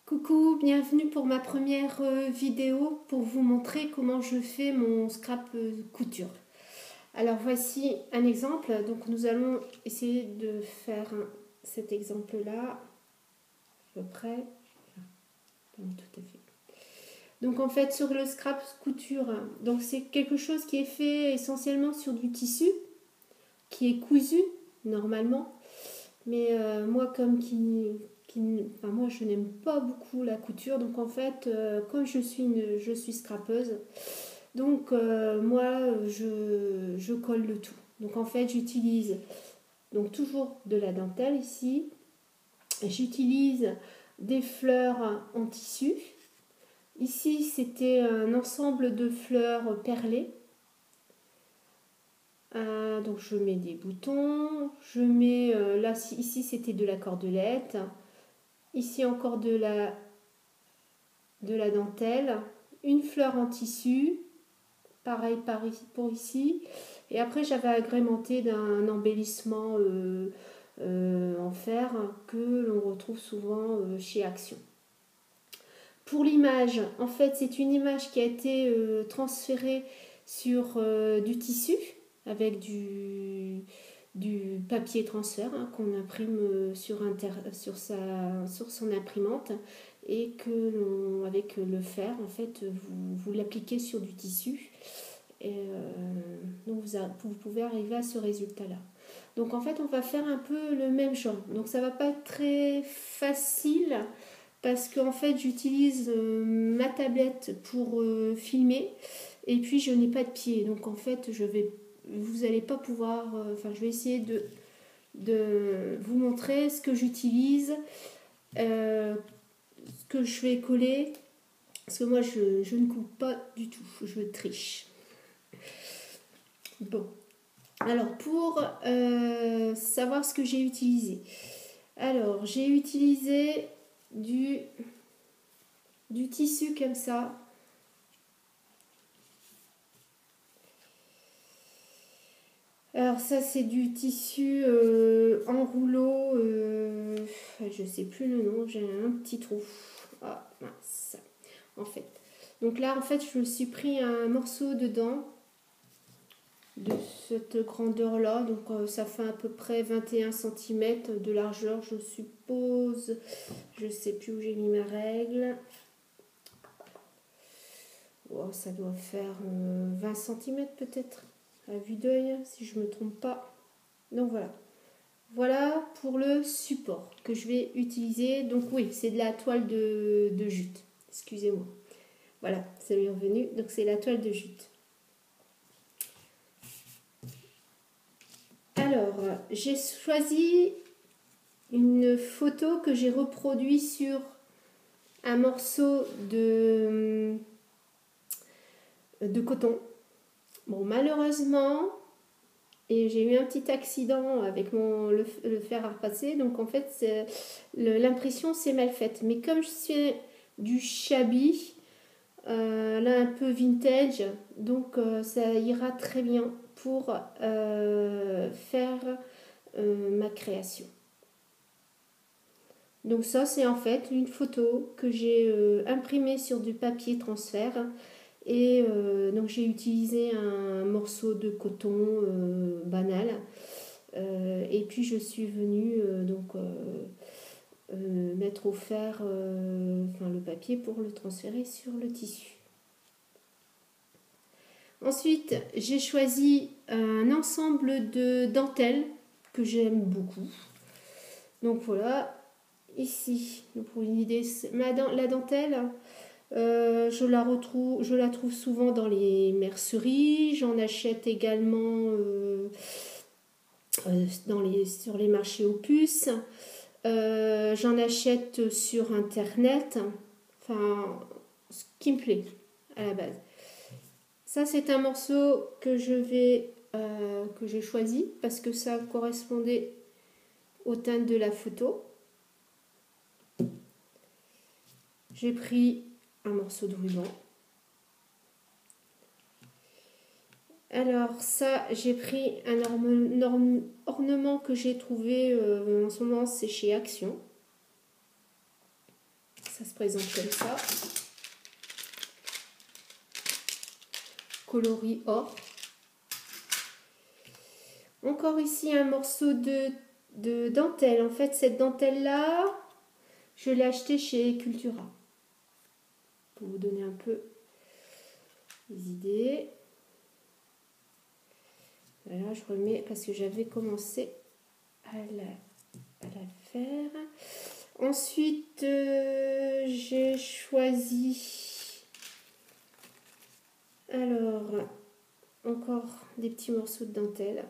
Coucou, bienvenue pour ma première vidéo pour vous montrer comment je fais mon scrap couture. Alors voici un exemple, donc nous allons essayer de faire cet exemple là, à peu près, non, tout à fait. Donc en fait sur le scrap couture, donc c'est quelque chose qui est fait essentiellement sur du tissu, qui est cousu normalement, mais moi moi je n'aime pas beaucoup la couture, donc en fait comme je suis scrapeuse, donc moi je colle le tout. Donc en fait j'utilise donc toujours de la dentelle ici, j'utilise des fleurs en tissu. Ici c'était un ensemble de fleurs perlées. Donc je mets des boutons, je mets là ici c'était de la cordelette. Ici encore de la dentelle, une fleur en tissu, pareil pour ici. Et après j'avais agrémenté d'un embellissement en fer que l'on retrouve souvent chez Action. Pour l'image, en fait c'est une image qui a été transférée sur du tissu avec du papier transfert qu'on imprime sur son imprimante, et que avec le fer en fait vous l'appliquez sur du tissu, et donc vous pouvez arriver à ce résultat là. Donc en fait on va faire un peu le même genre, donc ça va pas être très facile parce qu'en fait j'utilise ma tablette pour filmer, et puis je n'ai pas de pied, donc en fait vous n'allez pas pouvoir, je vais essayer de vous montrer ce que j'utilise, ce que je vais coller, parce que moi je ne coupe pas du tout, je triche. Bon, alors pour savoir ce que j'ai utilisé, alors j'ai utilisé du tissu comme ça. Alors ça c'est du tissu en rouleau, je sais plus le nom, j'ai un petit trou. Ah mince, en fait. Donc là en fait je me suis pris un morceau dedans, de cette grandeur là, donc ça fait à peu près 21 cm de largeur je suppose. Je sais plus où j'ai mis ma règle. Oh, ça doit faire 20 cm peut-être, à vue d'œil, si je me trompe pas. Donc voilà pour le support que je vais utiliser. Donc oui, c'est de la toile de jute, excusez-moi. Voilà, ça m'est revenu, donc c'est la toile de jute. Alors j'ai choisi une photo que j'ai reproduite sur un morceau de coton. Bon, malheureusement, et j'ai eu un petit accident avec le fer à repasser, donc en fait l'impression c'est mal faite. Mais comme je suis du shabby, là un peu vintage, donc ça ira très bien pour faire ma création. Donc ça c'est en fait une photo que j'ai imprimée sur du papier transfert. Et donc j'ai utilisé un morceau de coton banal, et puis je suis venue mettre au fer le papier pour le transférer sur le tissu. Ensuite j'ai choisi un ensemble de dentelles que j'aime beaucoup. Donc voilà, ici pour une idée, la dentelle, je la trouve souvent dans les merceries. J'en achète également sur les marchés aux puces. J'en achète sur internet. Enfin, ce qui me plaît à la base. Ça, c'est un morceau que j'ai choisi parce que ça correspondait au teinte de la photo. J'ai pris un morceau de ruban. Alors ça, j'ai pris un ornement que j'ai trouvé en ce moment, c'est chez Action. ça se présente comme ça. Coloris or. Encore ici un morceau de dentelle. En fait, cette dentelle-là, je l'ai achetée chez Cultura. Pour vous donner un peu les idées. Voilà, je remets parce que j'avais commencé à la faire. Ensuite, j'ai choisi, alors, encore des petits morceaux de dentelle.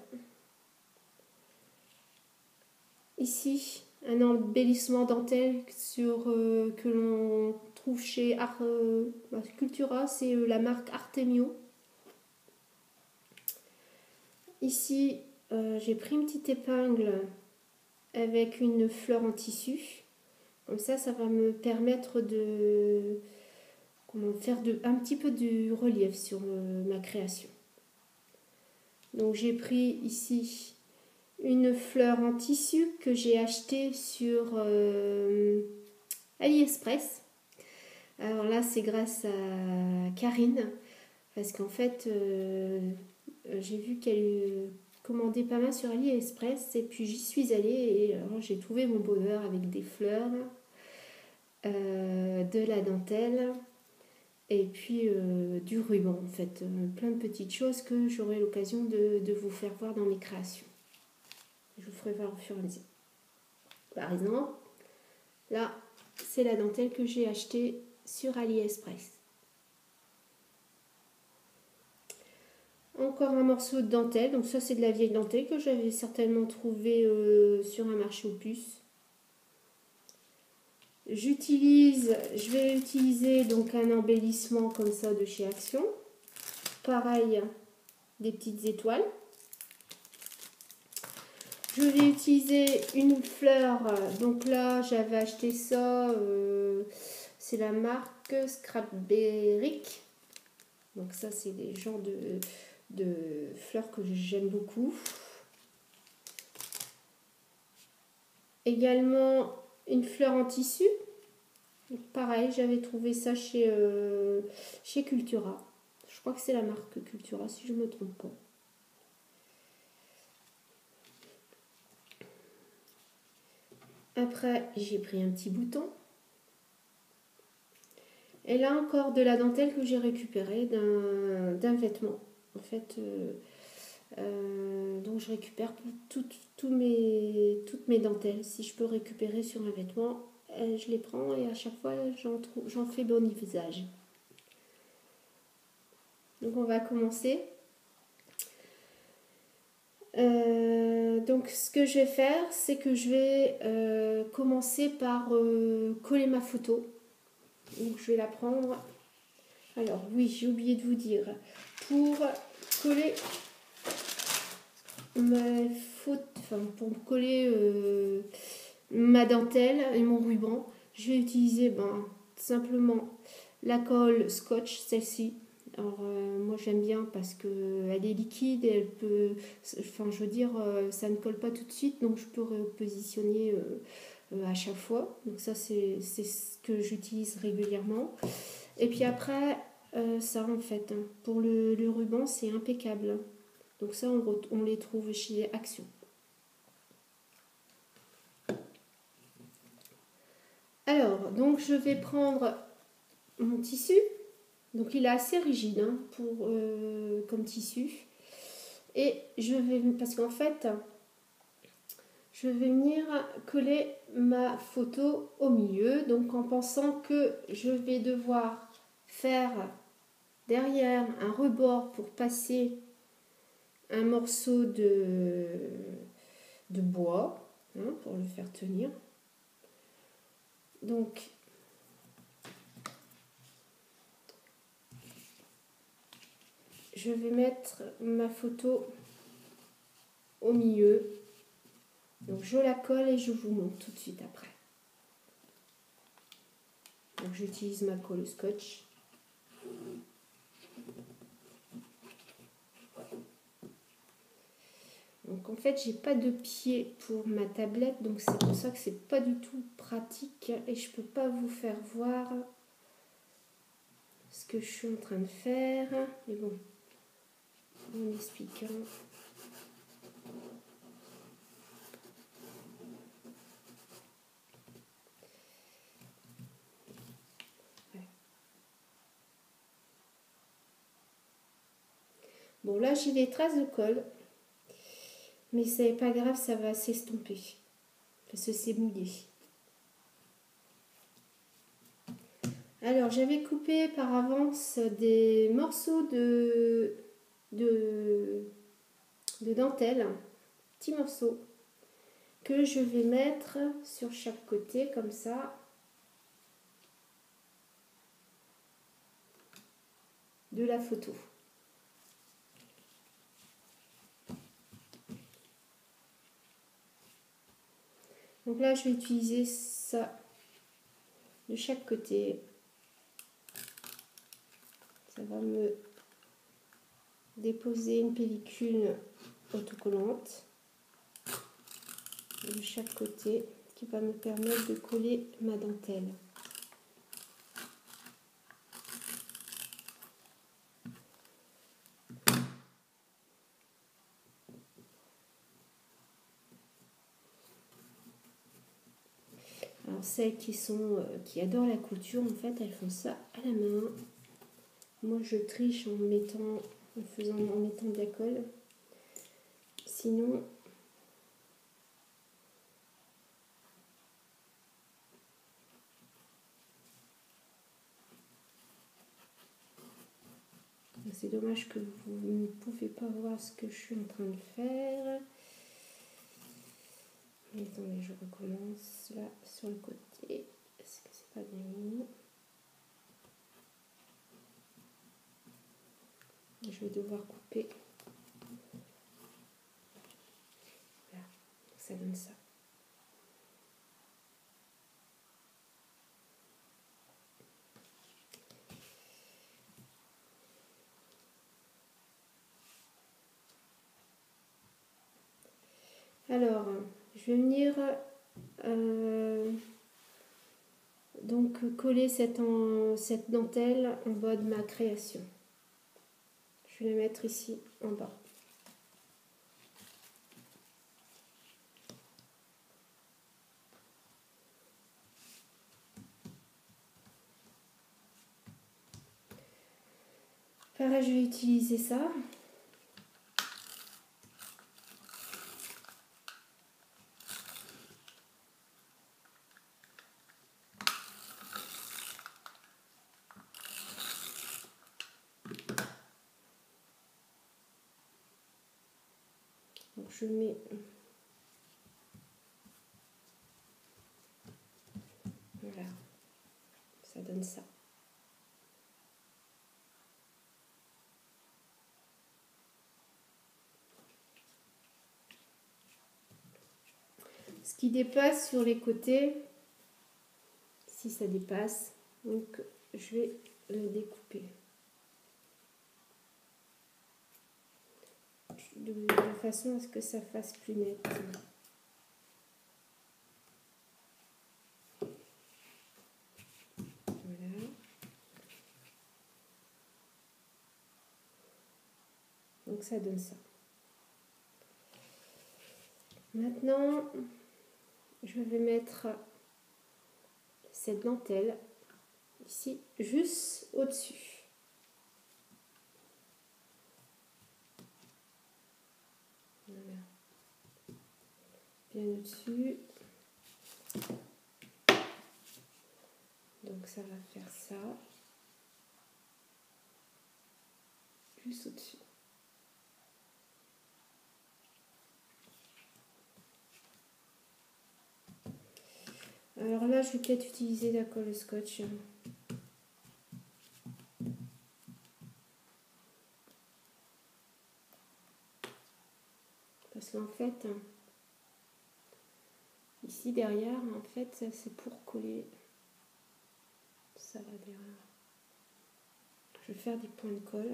Ici, un embellissement dentelle que l'on trouve chez Cultura, c'est la marque Artemio. Ici, j'ai pris une petite épingle avec une fleur en tissu. Comme ça va me permettre de faire un petit peu de relief sur ma création. Donc j'ai pris ici une fleur en tissu que j'ai achetée sur AliExpress. Alors là, c'est grâce à Karine, parce qu'en fait, j'ai vu qu'elle commandait pas mal sur AliExpress, et puis j'y suis allée, et alors j'ai trouvé mon bonheur avec des fleurs, de la dentelle, et puis du ruban, en fait. Plein de petites choses que j'aurai l'occasion de vous faire voir dans mes créations. Je vous ferai voir au fur et à mesure. Par exemple, là, c'est la dentelle que j'ai achetée sur AliExpress. Encore un morceau de dentelle. Donc ça, c'est de la vieille dentelle que j'avais certainement trouvée sur un marché aux puces. Je vais utiliser donc un embellissement comme ça de chez Action. Pareil, des petites étoiles. Je vais utiliser une fleur. Donc là, j'avais acheté ça. C'est la marque Scrapberic. Donc ça, c'est des genres de fleurs que j'aime beaucoup. Également une fleur en tissu. Donc pareil, j'avais trouvé ça chez Cultura. Je crois que c'est la marque Cultura, si je ne me trompe pas. Après, j'ai pris un petit bouton. Et là encore de la dentelle que j'ai récupérée d'un vêtement. En fait, donc je récupère toutes mes dentelles. Si je peux récupérer sur un vêtement, je les prends et à chaque fois j'en fais bon usage. Donc on va commencer. Donc ce que je vais faire, c'est que je vais commencer par coller ma photo. Donc je vais la prendre. Alors oui, j'ai oublié de vous dire, pour coller pour coller ma dentelle et mon ruban, je vais utiliser simplement la colle scotch, celle-ci. Alors moi j'aime bien parce qu'elle est liquide et elle peut, je veux dire, ça ne colle pas tout de suite, donc je peux repositionner à chaque fois. Donc ça c'est ce que j'utilise régulièrement. Et puis après, ça en fait, pour le ruban c'est impeccable. Donc ça on les trouve chez Action. Alors, donc je vais prendre mon tissu. Donc il est assez rigide comme tissu. Et je vais, parce qu'en fait, je vais venir coller ma photo au milieu. Donc en pensant que je vais devoir faire derrière un rebord pour passer un morceau de bois, pour le faire tenir. Donc je vais mettre ma photo au milieu. Donc je la colle et je vous montre tout de suite après. Donc j'utilise ma colle scotch. Donc fait, j'ai pas de pied pour ma tablette, donc c'est pour ça que c'est pas du tout pratique et je peux pas vous faire voir ce que je suis en train de faire. Mais bon, en expliquant. Bon, là, j'ai des traces de colle. Mais c'est pas grave, ça va s'estomper. Parce que c'est mouillé. Alors, j'avais coupé par avance des morceaux de dentelle. Petits morceaux. Que je vais mettre sur chaque côté, comme ça. De la photo. Donc là, je vais utiliser ça de chaque côté. Ça va me déposer une pellicule autocollante de chaque côté qui va me permettre de coller ma dentelle. Alors celles qui adorent la couture, en fait, elles font ça à la main. Moi, je triche en mettant de la colle. Sinon, c'est dommage que vous ne pouvez pas voir ce que je suis en train de faire. Mais attendez, je recommence là sur le côté. Est-ce que c'est pas bien mis? Je vais devoir couper. Voilà, ça donne ça. Alors, je vais venir donc coller cette dentelle en bas de ma création. Je vais la mettre ici en bas. Pareil, je vais utiliser ça. Donc je mets voilà, ça donne ça. Ce qui dépasse sur les côtés, si ça dépasse, donc je vais le découper de façon à ce que ça fasse plus net. Voilà. Donc ça donne ça. Maintenant, je vais mettre cette dentelle ici, juste au-dessus. Voilà. Bien au-dessus. Donc ça va faire ça. Juste au-dessus. Alors là, je vais peut-être utiliser la colle scotch. Parce qu'en fait, ici derrière, en fait, c'est pour coller ça là derrière. Je vais faire des points de colle.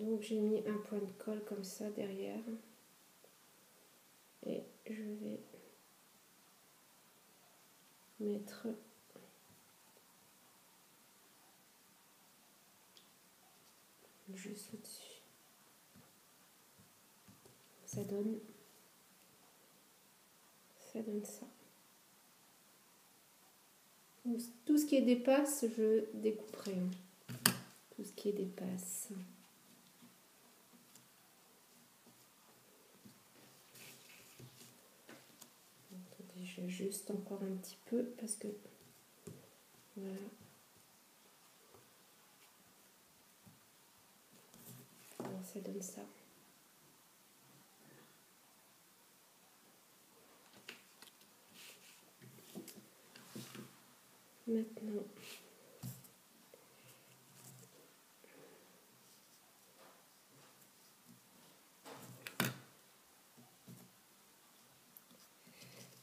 Donc j'ai mis un point de colle comme ça derrière. Et je vais mettre juste au-dessus. Ça donne ça. Tout ce qui dépasse, je découperai. Tout ce qui dépasse. Attendez, j'ajuste encore un petit peu parce que voilà. Alors, ça donne ça.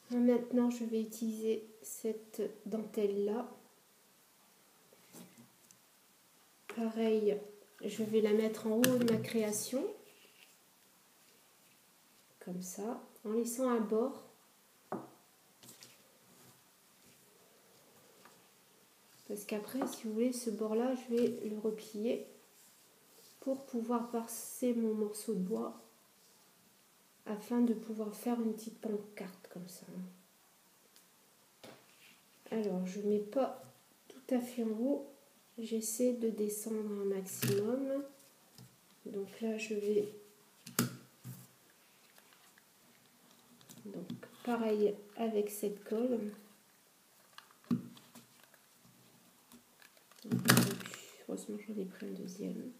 Maintenant, je vais utiliser cette dentelle-là. Pareil, je vais la mettre en haut de ma création. Comme ça, en laissant un bord. Parce qu'après, si vous voulez, ce bord-là, je vais le replier pour pouvoir passer mon morceau de bois afin de pouvoir faire une petite pancarte comme ça. Alors, je ne mets pas tout à fait en haut. J'essaie de descendre un maximum. Donc là, je vais... Donc, pareil avec cette colle. Heureusement, j'en ai pris un deuxième.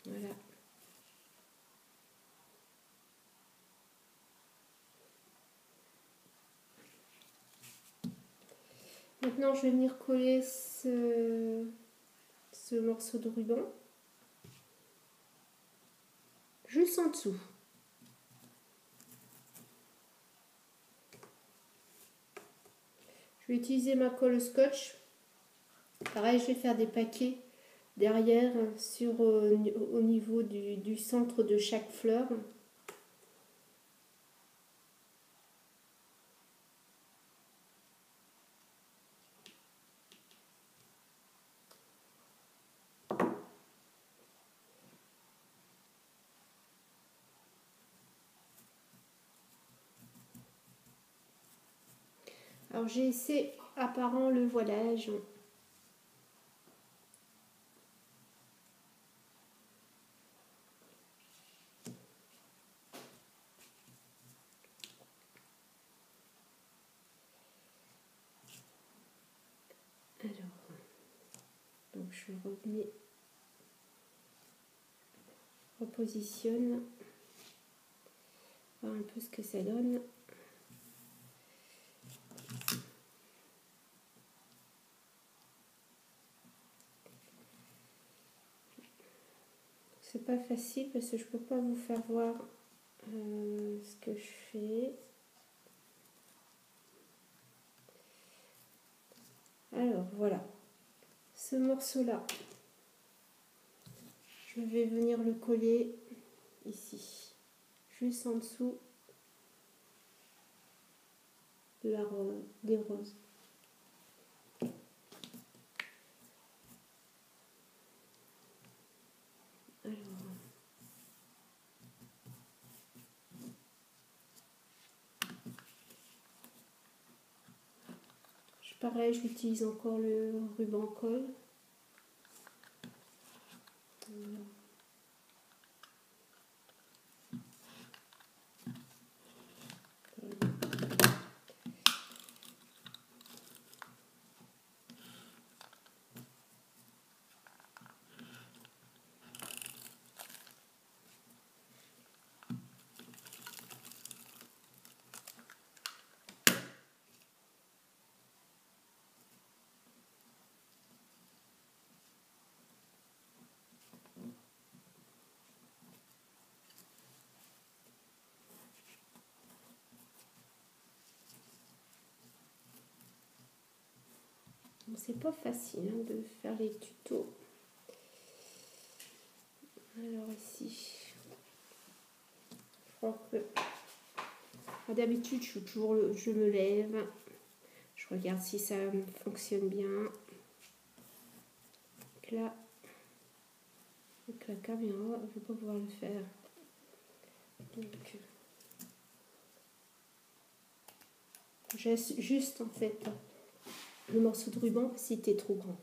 Voilà. Maintenant, je vais venir coller ce morceau de ruban juste en dessous. Je vais utiliser ma colle scotch. Pareil, je vais faire des paquets derrière au niveau du centre de chaque fleur. Alors j'ai essayé apparent le voilage. Alors, donc je repositionne, voir un peu ce que ça donne. C'est pas facile parce que je peux pas vous faire voir ce que je fais. Alors voilà, ce morceau-là, je vais venir le coller ici, juste en dessous de des roses. Alors, pareil, j'utilise encore le ruban colle. Bon, c'est pas facile hein, de faire les tutos. Alors ici, je crois que d'habitude je me lève, je regarde si ça fonctionne bien. Donc là, avec la caméra, je ne vais pas pouvoir le faire. Donc, j'ai juste en fait le morceau de ruban si c'était trop grand.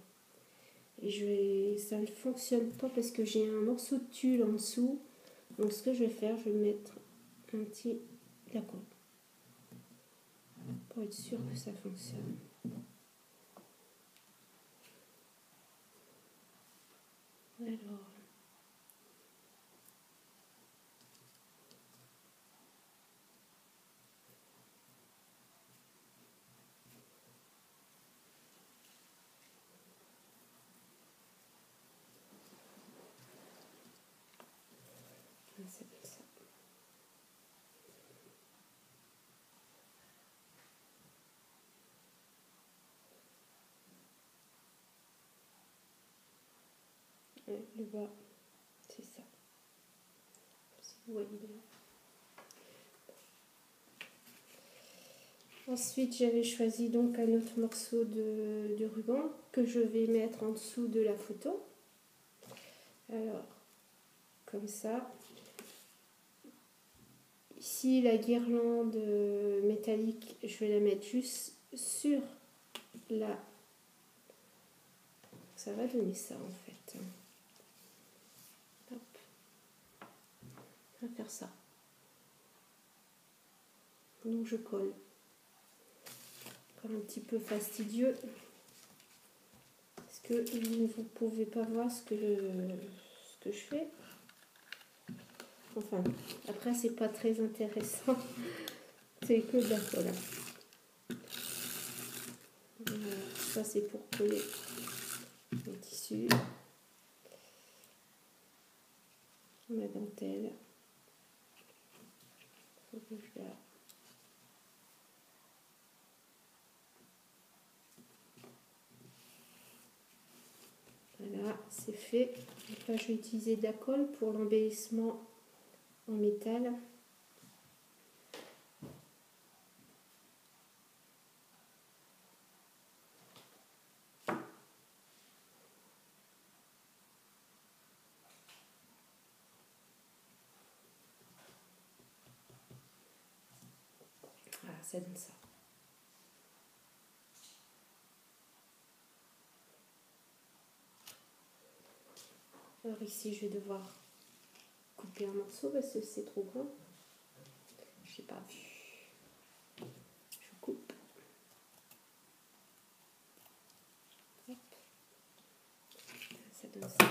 Et ça ne fonctionne pas parce que j'ai un morceau de tulle en dessous. Donc ce que je vais faire, je vais mettre un petit la colle pour être sûr que ça fonctionne. Alors, c'est comme ça. Et le bas, c'est ça. Si vous voyez bien. Ensuite, j'avais choisi donc un autre morceau de ruban que je vais mettre en dessous de la photo. Alors, comme ça. Ici, la guirlande métallique, je vais la mettre juste sur la... Ça va donner ça en fait. Hop. On va faire ça. Donc je colle. Encore un petit peu fastidieux. Parce que vous ne pouvez pas voir ce que je fais. Enfin, après c'est pas très intéressant. C'est que de la colle. Voilà. Ça c'est pour coller le tissu. Ma dentelle. Faut que je la... Voilà, c'est fait. Donc là, je vais utiliser de la colle pour l'embellissement en métal. Voilà, ça donne ça. Alors ici, je vais devoir couper un morceau parce que c'est trop grand. Je n'ai pas vu. Je coupe. Hop. Ça donne ça.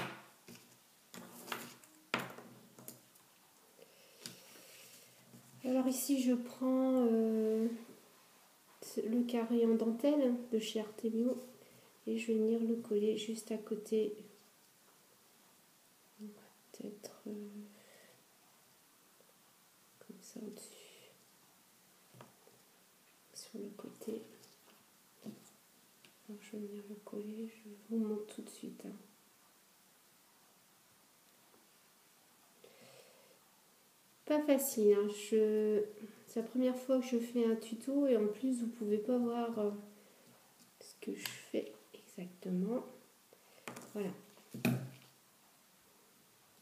Alors ici, je prends le carré en dentelle de chez Artemio et je vais venir le coller juste à côté. Peut-être comme ça au-dessus. Sur le côté. Alors, je vais venir le coller. Je vous montre tout de suite. Hein. Pas facile. Hein. C'est la première fois que je fais un tuto et en plus, vous ne pouvez pas voir ce que je fais exactement. Voilà.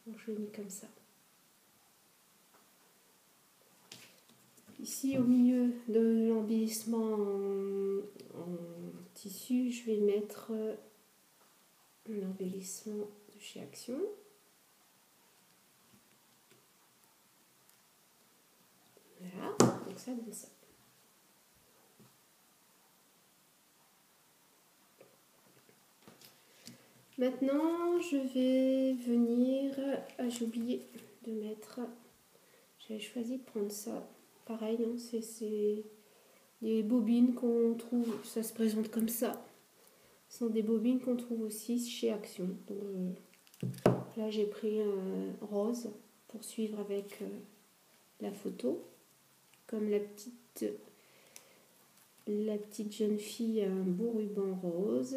Donc, je l'ai mis comme ça. Ici, au milieu de l'embellissement en tissu, je vais mettre un embellissement de chez Action. Voilà, donc ça donne ça. Maintenant, je vais venir... Ah, j'ai oublié de mettre... J'avais choisi de prendre ça. Pareil, hein, c'est des bobines qu'on trouve... Ça se présente comme ça. Ce sont des bobines qu'on trouve aussi chez Action. Donc, là, j'ai pris rose pour suivre avec la photo. Comme la petite la petite jeune fille a un beau ruban rose.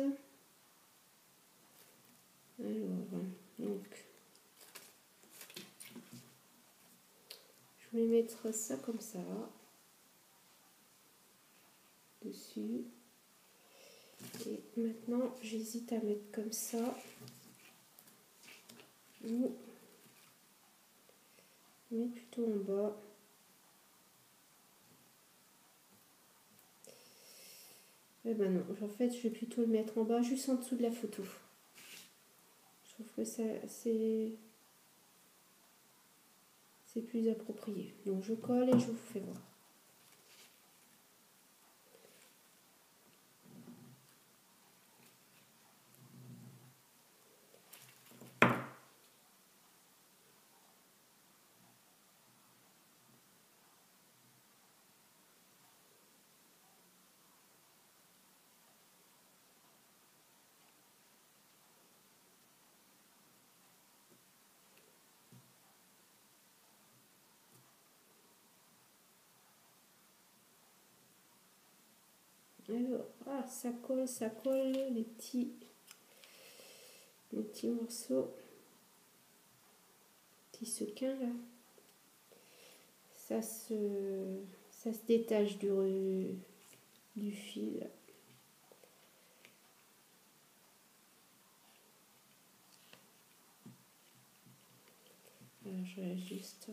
Alors, donc, je vais mettre ça comme ça, dessus. Et maintenant, j'hésite à mettre comme ça. Ou mettre plutôt en bas. Eh ben non, en fait, je vais plutôt le mettre en bas, juste en dessous de la photo. Je trouve que c'est plus approprié. Donc, je colle et je vous fais voir. Alors, ah, ça colle, les petits morceaux, petits sequins là. Ça se détache du fil. Alors, je l'ajuste.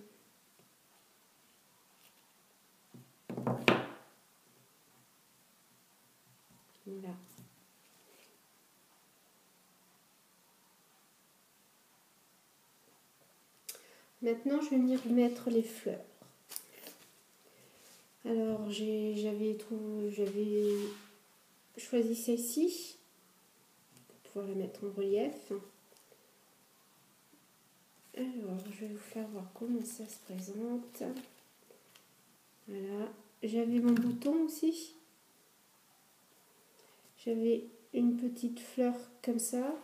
Voilà. Maintenant, je vais venir mettre les fleurs. Alors, j'avais choisi celle-ci pour pouvoir la mettre en relief. Alors, je vais vous faire voir comment ça se présente. Voilà. J'avais mon bouton aussi. J'avais une petite fleur comme ça.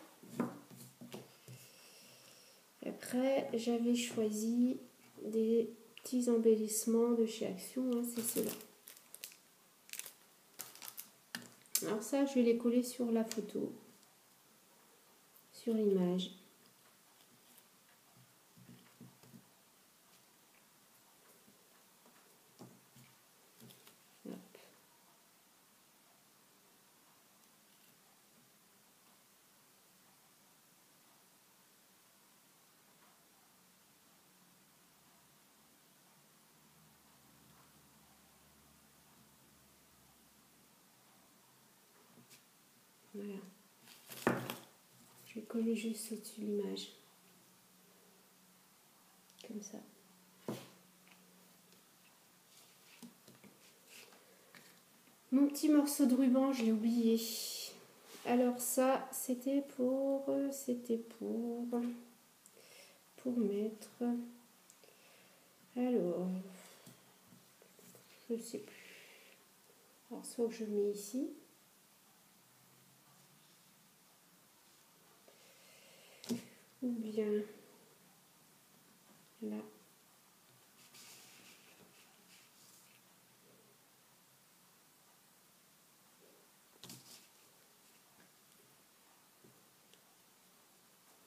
Après, j'avais choisi des petits embellissements de chez Action, hein, c'est ceux-là. Alors ça, je vais les coller sur la photo, sur l'image. Voilà. Je vais coller juste au-dessus de l'image. Comme ça. Mon petit morceau de ruban, je l'ai oublié. Alors ça, c'était pour mettre. Alors, je sais plus. Alors, soit que je le mets ici. Ou bien là.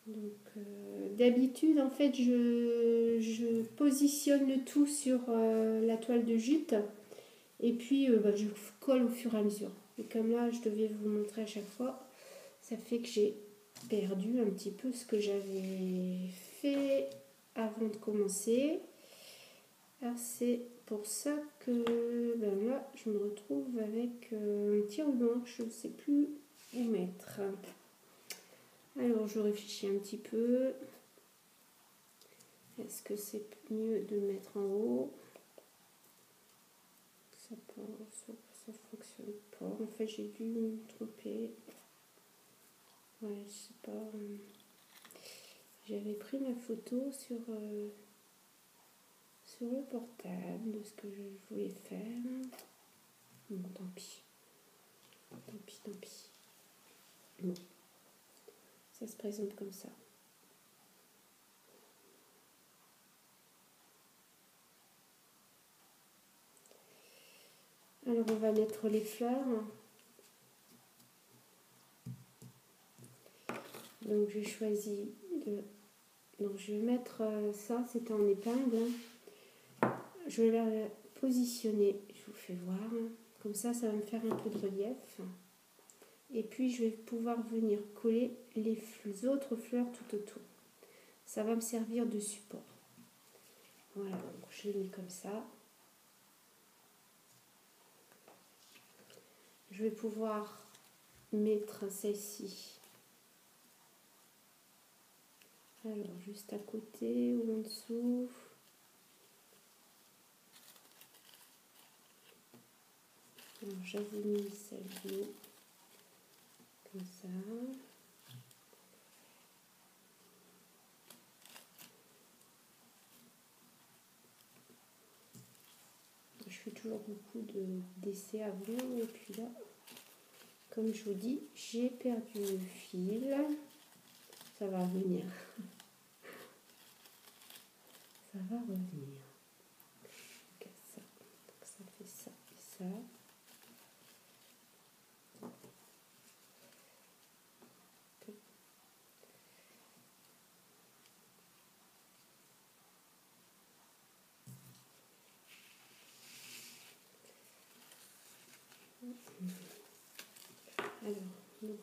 Donc, d'habitude, en fait, je positionne le tout sur la toile de jute. Et puis, je colle au fur et à mesure. Et comme là, je devais vous montrer à chaque fois, ça fait que j'ai perdu un petit peu ce que j'avais fait avant de commencer. Alors, c'est pour ça que là, je me retrouve avec un petit ruban. Je ne sais plus où mettre. Alors, je réfléchis un petit peu. Est-ce que c'est mieux de le mettre en haut? Ça fonctionne pas. En fait, j'ai dû me tromper. Ouais, je sais pas. J'avais pris ma photo sur le portable de ce que je voulais faire. Bon, tant pis. Tant pis. Bon. Ça se présente comme ça. Alors, Alors on va mettre les fleurs. Donc j'ai choisi de... Donc je vais mettre ça, c'était en épingle. Je vais la positionner, je vous fais voir. Comme ça va me faire un peu de relief. Et puis je vais pouvoir venir coller les autres fleurs tout autour. Ça va me servir de support. Voilà, donc je l'ai mis comme ça. Je vais pouvoir mettre celle-ci. Alors, juste à côté ou en dessous. Alors, j'avais mis celle-ci. Comme ça. Je fais toujours beaucoup d'essais avant. Et puis là, comme je vous dis, j'ai perdu le fil. Ça va revenir. Ça va revenir. Donc, ça. Donc, ça fait ça et ça. Alors, donc,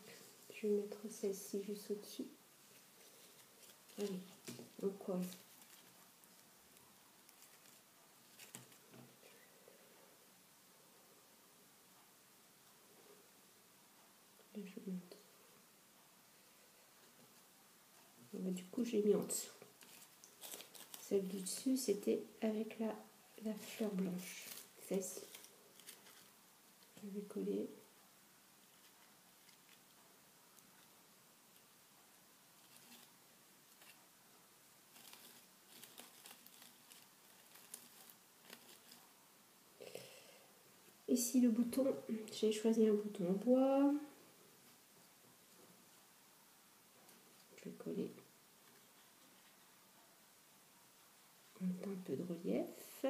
je vais mettre celle-ci juste au-dessus. Allez, on colle. Là, je monte. Bon, du coup, j'ai mis en dessous. Celle du dessus, c'était avec la fleur blanche. Celle-ci. Je vais coller. Ici, le bouton, j'ai choisi un bouton en bois. Je vais coller. On met un peu de relief.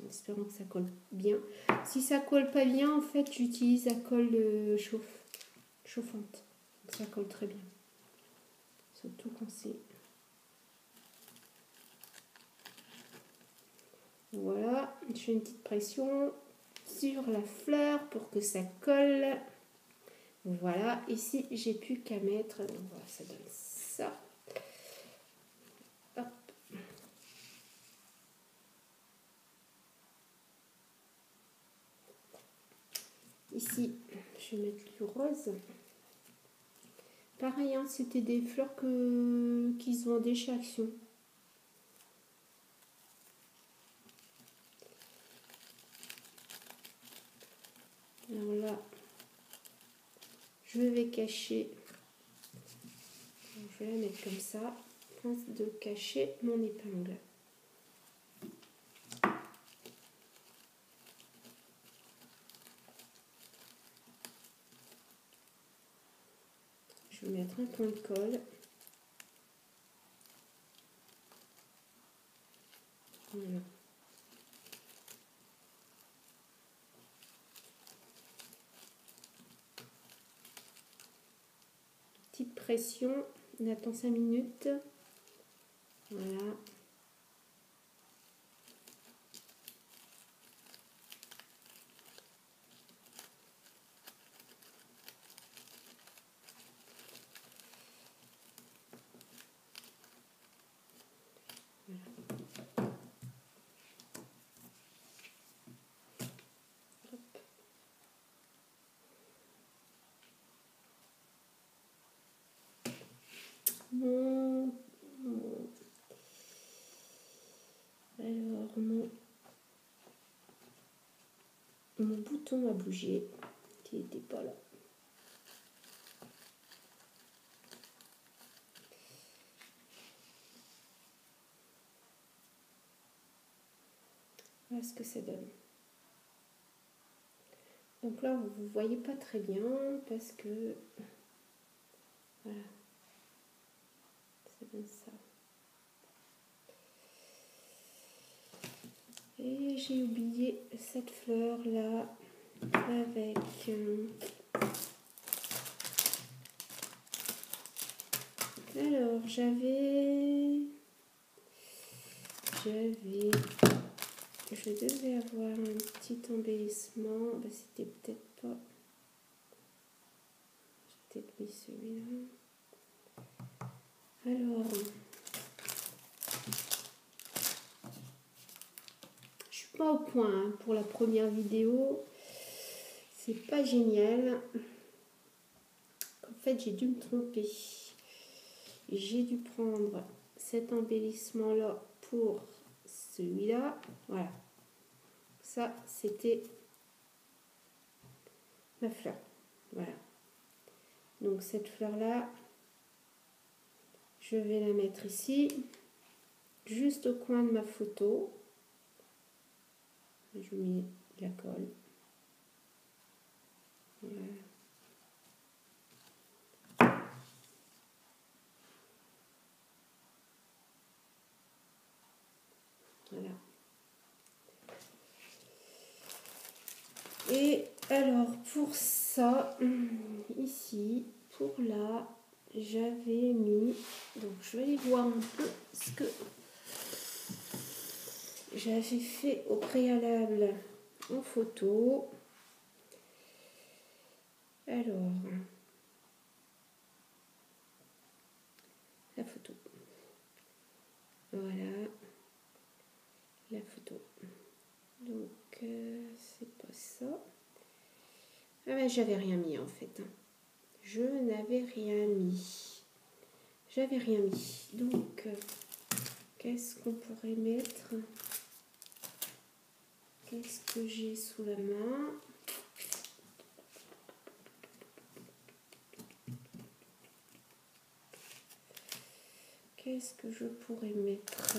En espérant que ça colle bien. Si ça colle pas bien, en fait, j'utilise la colle chauffante. Donc ça colle très bien. Surtout quand c'est... Voilà, je fais une petite pression sur la fleur pour que ça colle. Voilà, ici j'ai plus qu'à mettre, donc voilà, ça donne ça. Hop. Ici, je vais mettre du rose. Pareil, hein, c'était des fleurs qui se vendaient chez Action. Alors là, je vais cacher, je vais la mettre comme ça, afin de cacher mon épingle. Je vais mettre un point de colle. Voilà. Petite pression, on attend 5 minutes. Voilà. Alors, mon bouton a bougé, qui n'était pas là. Voilà ce que ça donne. Donc là, vous ne voyez pas très bien parce que... Voilà. Ça donne ça. Et j'ai oublié cette fleur là avec alors je devais avoir un petit embellissement, ben, c'était peut-être pas, j'ai peut-être mis celui-là. Alors je suis pas au point hein, pour la première vidéo, c'est pas génial. En fait j'ai dû me tromper, j'ai dû prendre cet embellissement là pour celui-là, voilà, ça c'était ma fleur, voilà. Donc cette fleur là, je vais la mettre ici, juste au coin de ma photo. Je mets de la colle. Voilà. Voilà. Et alors pour ça, ici, pour là, j'avais mis, donc je vais aller voir un peu ce que j'avais fait au préalable en photo. Alors, la photo. Voilà, la photo. Donc, c'est pas ça. Ah ben, j'avais rien mis en fait. Je n'avais rien mis. J'avais rien mis. Donc, qu'est-ce qu'on pourrait mettre? Qu'est-ce que j'ai sous la main? Qu'est-ce que je pourrais mettre?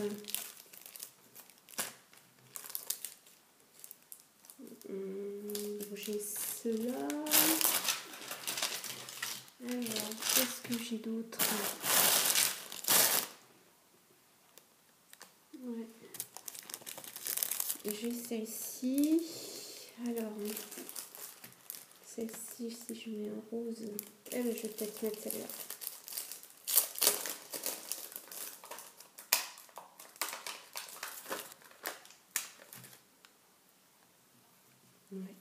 J'ai cela. Alors, qu'est-ce que j'ai d'autre? Ouais. J'ai celle-ci. Alors, celle-ci, si je mets en rose, je vais peut-être mettre celle-là. Ouais.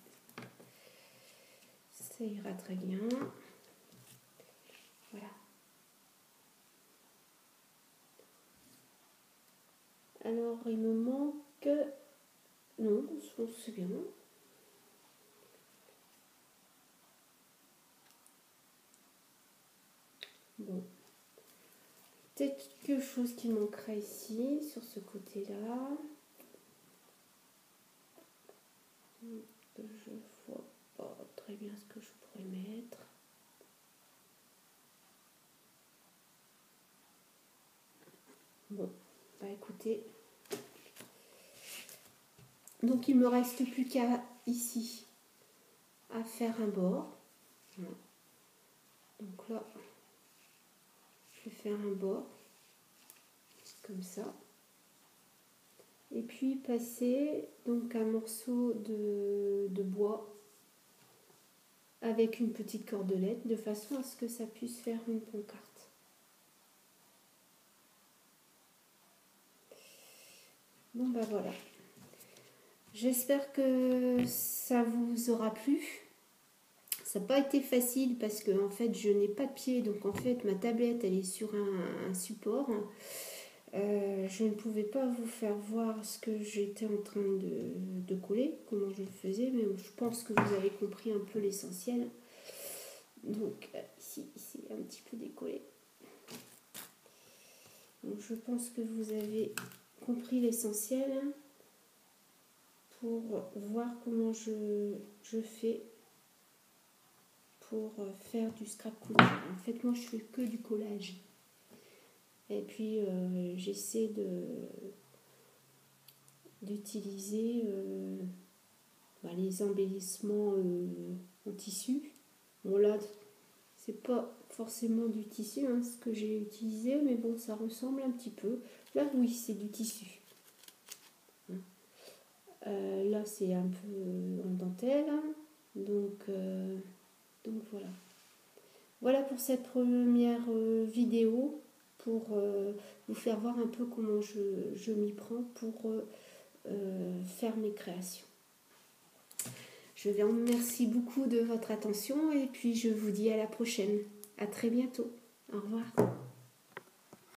Ça ira très bien. Voilà. Alors, il me manque... Non, c'est bien. Bon. Peut-être quelque chose qui manquerait ici, sur ce côté-là. Je vois pas très bien ce que je pourrais mettre. Bon, bah écoutez. Donc il me reste plus qu'à ici à faire un bord. Voilà. Donc là, je vais faire un bord comme ça. Et puis passer donc un morceau de bois avec une petite cordelette de façon à ce que ça puisse faire une pancarte. Bon bah voilà. J'espère que ça vous aura plu. Ça n'a pas été facile parce que en fait je n'ai pas de pied, donc en fait ma tablette elle est sur un support. Je ne pouvais pas vous faire voir ce que j'étais en train de coller, comment je le faisais, mais je pense que vous avez compris un peu l'essentiel. Donc ici un petit peu décollé. Donc je pense que vous avez compris l'essentiel pour voir comment je fais pour faire du scrap couture. En fait moi je fais que du collage. Et puis j'essaie d'utiliser les embellissements en tissu. Bon là, c'est pas forcément du tissu hein, ce que j'ai utilisé, mais bon, ça ressemble un petit peu. Là, oui, c'est du tissu. Là, c'est un peu en dentelle. Donc voilà. Voilà pour cette première vidéo, pour vous faire voir un peu comment je m'y prends pour faire mes créations. Je vous remercie beaucoup de votre attention et puis je vous dis à la prochaine. À très bientôt. Au revoir.